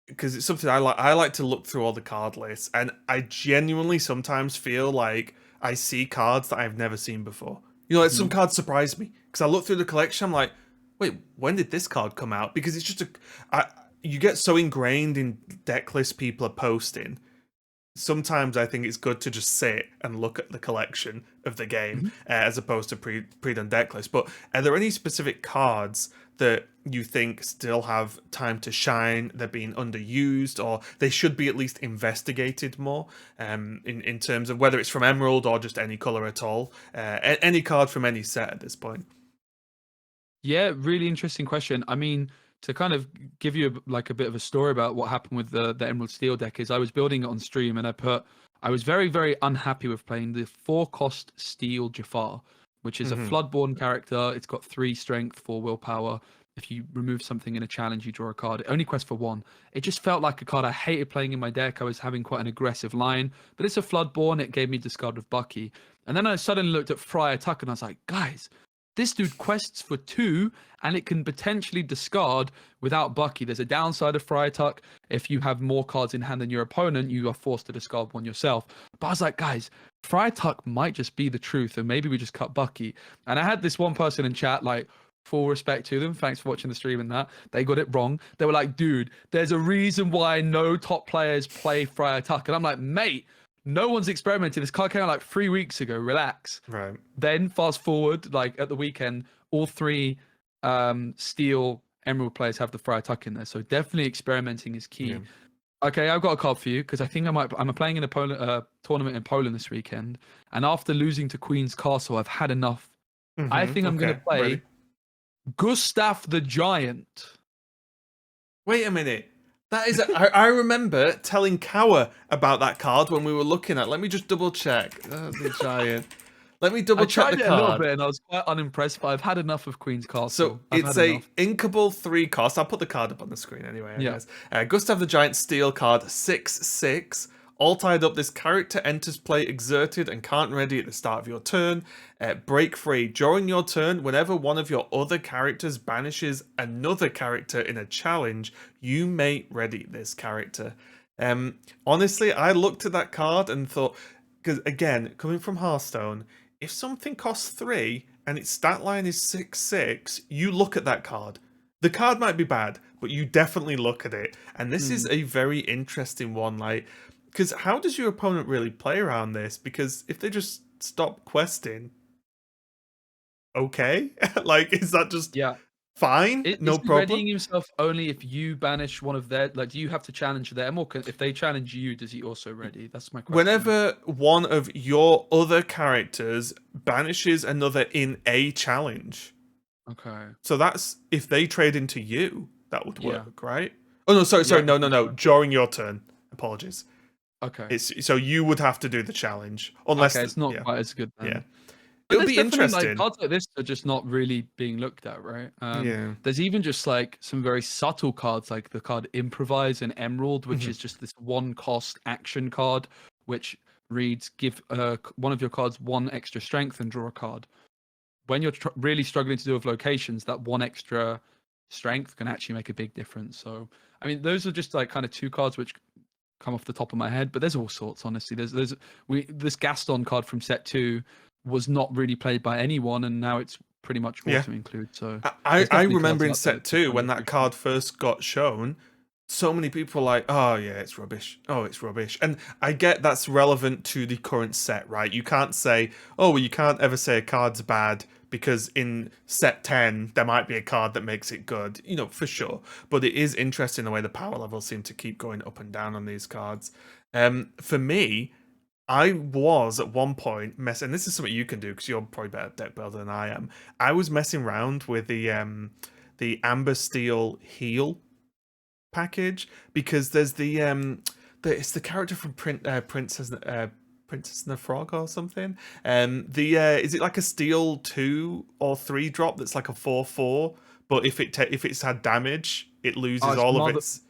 because it's something I like to look through all the card lists, and I genuinely sometimes feel like I see cards that I've never seen before. Like some cards surprise me because I look through the collection, I'm like, wait, when did this card come out? Because it's just you get so ingrained in deck lists people are posting. Sometimes I think it's good to just sit and look at the collection of the game as opposed to pre-done deck lists. But are there any specific cards that you think still have time to shine, they're being underused, or they should be at least investigated more in terms of whether it's from Emerald or just any color at all? Any card from any set at this point? Yeah, really interesting question. I mean, to kind of give you like a bit of a story about what happened with the Emerald Steel deck is I was building it on stream, and I was very, very unhappy with playing the 4-cost Steel Jafar, which is a Floodborn character. It's got 3 strength, 4 willpower. If you remove something in a challenge, you draw a card. It only quests for 1. It just felt like a card I hated playing in my deck. I was having quite an aggressive line, but it's a Floodborn. It gave me discard of Bucky. And then I suddenly looked at Friar Tuck and I was like, guys, this dude quests for 2 and it can potentially discard without Bucky. There's a downside of Friar Tuck. If you have more cards in hand than your opponent, you are forced to discard 1 yourself. But I was like, guys, Friar Tuck might just be the truth, and maybe we just cut Bucky. And I had this one person in chat, like, full respect to them. Thanks for watching the stream and that. They got it wrong. They were like, dude, there's a reason why no top players play Friar Tuck. And I'm like, mate, no one's experimented. This card came out like 3 weeks ago. Relax. Right. Then fast forward, like at the weekend, all 3 Steel Emerald players have the Friar Tuck in there. So definitely experimenting is key. Yeah. Okay, I've got a card for you because I think I'm playing in a tournament in Poland this weekend, and after losing to Queen's Castle, I've had enough. I think I'm going to play ready. Gustav the Giant. Wait a minute. That is. I remember telling Kawa about that card when we were looking at. Let me just double check. The Giant. Let me double check the I tried it card. a little bit and I was quite unimpressed, but I've had enough of Queen's Castle. So it's a inkable 3-cost. I'll put the card up on the screen anyway. Gustav the Giant Steel card, 6/6. All tied up, this character enters play exerted and can't ready at the start of your turn. Break free. During your turn, whenever one of your other characters banishes another character in a challenge, you may ready this character. Honestly, I looked at that card and thought, because again, coming from Hearthstone, if something costs 3 and its stat line is 6/6, you look at that card. The card might be bad, but you definitely look at it. And this is a very interesting one, like, because how does your opponent really play around this? Because if they just stop questing, okay, like, is that just fine? No problem. Readying himself only if you banish one of their, like, do you have to challenge them, or if they challenge you, does he also ready? That's my question. Whenever one of your other characters banishes another in a challenge. Okay. So that's if they trade into you, that would work, right? Oh no, sorry, no. During your turn. Apologies. Okay. So you would have to do the challenge, unless it's not quite as good then. Yeah. But It'll be interesting. Like, cards like this are just not really being looked at, right? There's even just like some very subtle cards, like the card Improvise and Emerald, which is just this 1-cost action card, which reads give one of your cards 1 extra strength and draw a card. When you're really struggling to deal with locations, that 1 extra strength can actually make a big difference. So, I mean, those are just like kind of 2 cards which come off the top of my head, but there's all sorts, honestly. This Gaston card from set 2 was not really played by anyone, and now it's pretty much auto include. So I remember in set 2 when that card first got shown, so many people were like, oh yeah, it's rubbish. Oh, it's rubbish. And I get that's relevant to the current set, right? You can't say, oh, well, you can't ever say a card's bad because in set 10 there might be a card that makes it good, for sure. But it is interesting the way the power levels seem to keep going up and down on these cards. For me, I was at one point and this is something you can do because you're probably better at deck builder than I am. I was messing around with the Amber Steel heal package, because there's it's the character from Princess and the Frog or something. Is it like a steel 2 or 3 drop that's like a 4/4, but if it's had damage, it Oh, loses it's all of Mother. its.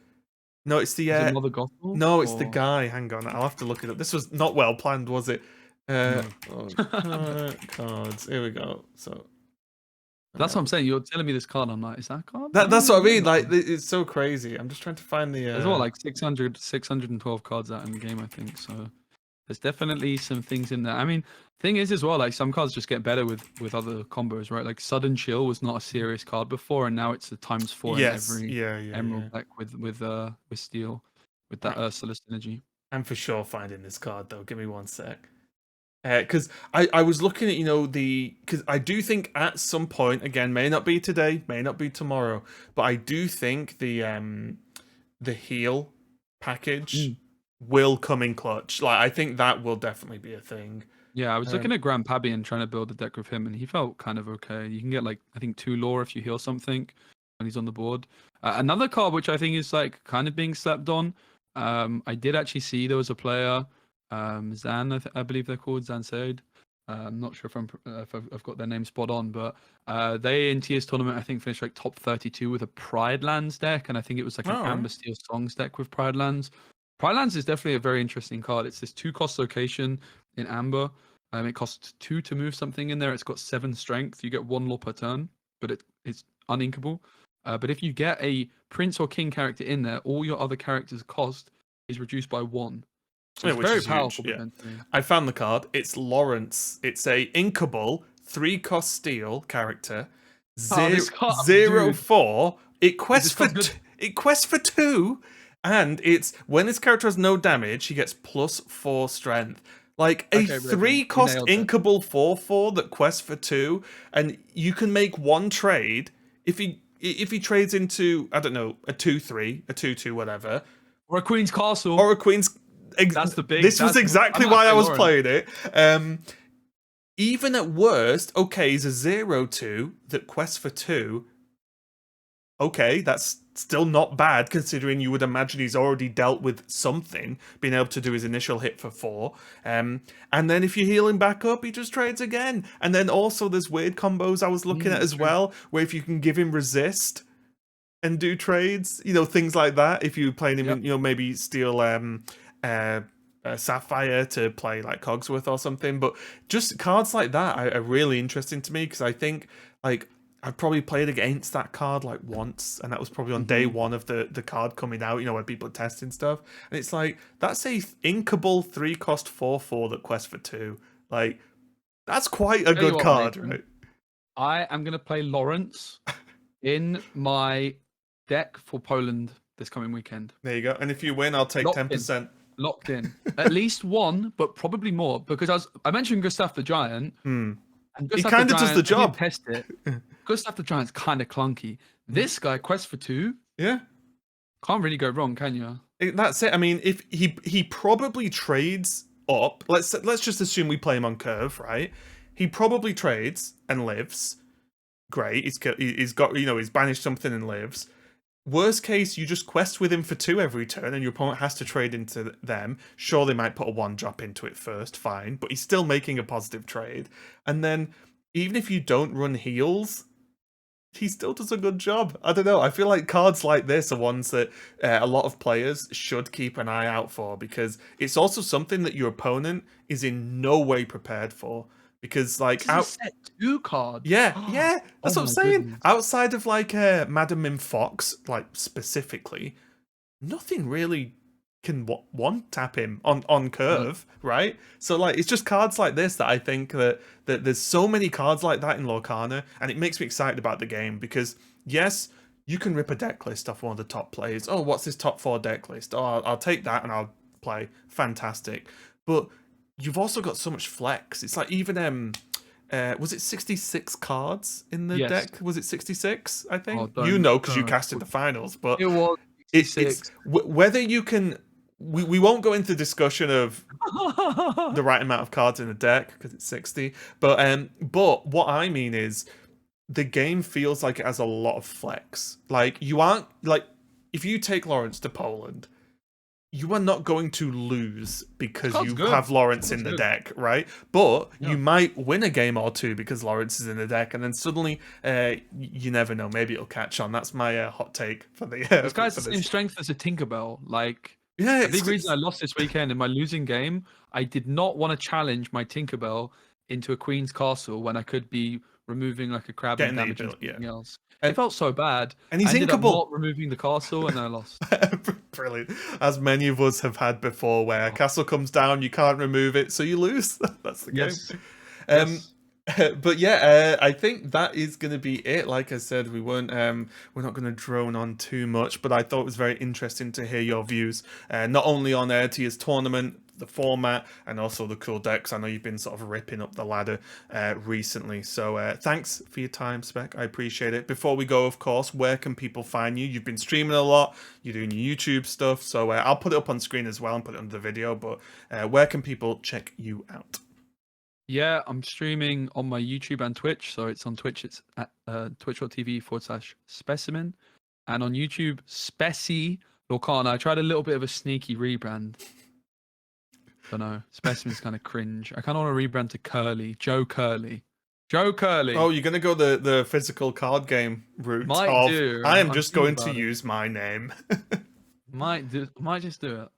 No, it's Is it the Mother Gothel no, it's the or guy. Hang on, I'll have to look it up. This was not well planned, was it? no? Oh, cards. Here we go. So That's what I'm saying. You're telling me this card. I'm like, is that card? that's what I mean. Like, No. it's so crazy. I'm just trying to find the. There's what, like 612 cards out in the game, I think. So there's definitely some things in there. I mean, thing is as well, like some cards just get better with other combos, right? Like Sudden Chill was not a serious card before, and now it's a ×4 in Yes. every Yeah. Yeah. Emerald deck with Steel, with that Right. Ursula synergy. I'm for sure finding this card though. Give me one sec. Because I was looking at because I do think at some point, again, may not be today, may not be tomorrow, but I do think the heal package will come in clutch. Like, I think that will definitely be a thing. Yeah, I was looking at Grand Pabbie and trying to build a deck with him, and he felt kind of okay. You can get like I think 2 lore if you heal something when he's on the board. Another card which I think is like kind of being slept on. I did actually see there was a player, Zan, I believe they're called Zan Said. I'm not sure if I've got their name spot on, but they in TS tournament I think finished like top 32 with a Pride Lands deck, and I think it was like an Amber Steel Songs deck with Pride Lands. Pride Lands is definitely a very interesting card. It's this 2-cost location in Amber. It costs 2 to move something in there. It's got 7 strength. You get 1 law per turn, but it's uninkable. But if you get a prince or king character in there, all your other characters' cost is reduced by 1. So it's very powerful. Huge, yeah. I found the card. It's Lawrence. It's a inkable 3-cost steel character. 0/4. It quests for 2, and it's when this character has no damage, he gets +4 strength. Like a 3-cost inkable 4/4 that quests for 2, and you can make one trade if he trades into, I don't know, a 2/3, a 2/2, whatever, or a Queen's Castle, or a Queen's. That's the big. This was exactly why I was playing it. Even at worst, okay, he's a 0/2 that quests for 2. Okay, that's still not bad considering you would imagine he's already dealt with something, being able to do his initial hit for 4. And then if you heal him back up, he just trades again. And then also there's weird combos I was looking at as well, where if you can give him resist and do trades, things like that. If you playing him, maybe steal Sapphire to play like Cogsworth or something. But just cards like that are really interesting to me because I think like I've probably played against that card like once, and that was probably on day 1 of the card coming out, when people are testing stuff. And it's like, that's a inkable 3-cost 4/4 that quests for 2. Like, that's quite a good card, right? I am going to play Lawrence in my deck for Poland this coming weekend. There you go. And if you win, I'll take 10%. Locked in. At least 1, but probably more. Because I mentioned Gustav the Giant. And he kind of does the job. I didn't test it. Gustav the Giant's kind of clunky. This guy quests for 2. Yeah. Can't really go wrong, can you? That's it. I mean, if he probably trades up. Let's just assume we play him on curve, right? He probably trades and lives. Great. He's got he's banished something and lives. Worst case, you just quest with him for 2 every turn, and your opponent has to trade into them. Sure, they might put a 1-drop into it first, fine, but he's still making a positive trade. And then, even if you don't run heals, he still does a good job. I don't know. I feel like cards like this are ones that a lot of players should keep an eye out for, because it's also something that your opponent is in no way prepared for. Because like set 2 cards. Yeah, that's what I'm saying. Goodness. Outside of like Madam Mim Fox, like specifically, nothing really can one tap him on curve, right? So like it's just cards like this that I think that there's so many cards like that in Lorcana, and it makes me excited about the game because yes, you can rip a deck list off one of the top players. Oh, what's this top 4 deck list? Oh, I'll take that and I'll play. Fantastic, but you've also got so much flex. It's like even was it 66 cards in the deck? Was it 66? I think because you casted the finals, but it was 66. It's whether you can. We won't go into discussion of the right amount of cards in the deck because it's 60. But what I mean is the game feels like it has a lot of flex. Like you aren't like if you take Lawrence to Poland, you are not going to lose because card's you good. have Lawrence Card's in the good. deck, right? But Yeah. you might win a game or two because Lawrence is in the deck, and then suddenly, you never know. Maybe it'll catch on. That's my hot take for the This guy's for the same this. strength as a Tinkerbell. Like, Yeah, a big reason I lost this weekend in my losing game, I did not want to challenge my Tinkerbell into a Queen's Castle when I could be removing like a crab and getting the damaging ability, yeah. something else. It And felt so bad. and I he's ended up inkable. not removing the castle and I lost. Brilliant. As many of us have had before, where a castle comes down, you can't remove it, so you lose. That's the game. Yes. Um, Yes. but yeah, I think that is going to be it. Like I said, we're not going to drone on too much, but I thought it was very interesting to hear your views, not only on Tia's tournament, the format, and also the cool decks. I know you've been sort of ripping up the ladder recently, so thanks for your time, Spec. I appreciate it. Before we go, of course, where can people find you? You've been streaming a lot, you're doing your YouTube stuff, so I'll put it up on screen as well and put it under the video. But where can people check you out? Yeah, I'm streaming on my YouTube and Twitch. So it's on Twitch, it's at twitch.tv/specimen. And on YouTube, Speci Lorcana. I tried a little bit of a sneaky rebrand. Don't know. Specimen's kind of cringe. I kind of want to rebrand to Curly. Joe Curly. Joe Curly. Oh, you're gonna go the physical card game route Might of do. I am I'm just thinking going to about it. use my name. Might just do it.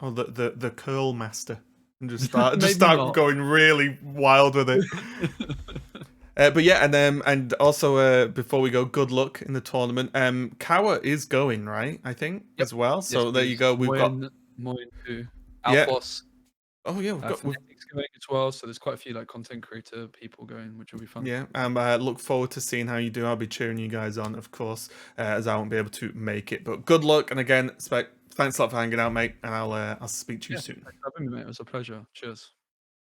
Oh, the curl master. And just Maybe start not. going really wild with it. But yeah, and also before we go, good luck in the tournament. Kawa is going, right? I think as well. So Yes, there you go. We've got Moin too. yeah. Alphos. Oh yeah, we've Phonetics going as well. So there's quite a few like content creator people going, which will be fun. yeah. Look forward to seeing how you do. I'll be cheering you guys on, of course, as I won't be able to make it. But good luck, and again, Spec, thanks a lot for hanging out, mate. And I'll speak to you soon. Thanks for having me, mate. It was a pleasure. Cheers.